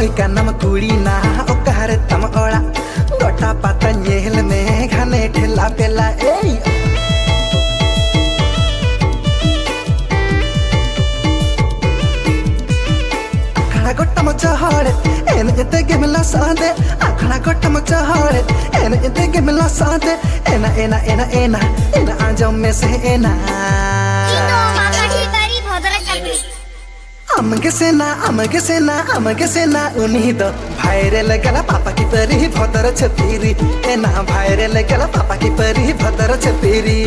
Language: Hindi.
कोई का नम कुड़ी ना ओकार तम ओड़ा गोटा पाता नेहल में घने ठेला पेला ए आखड़ा गोटा मचा हड़े एन एते गेमला सादे आखड़ा गोटा मचा हड़े एन एते गेमला सादे एना एना एना एना एना आजम में से एना अमगे सेना उन्हीं दो भाइरल गला पापा की परी भदर छपीरी एना भाइरल गला पापा की परी भदर छपीरी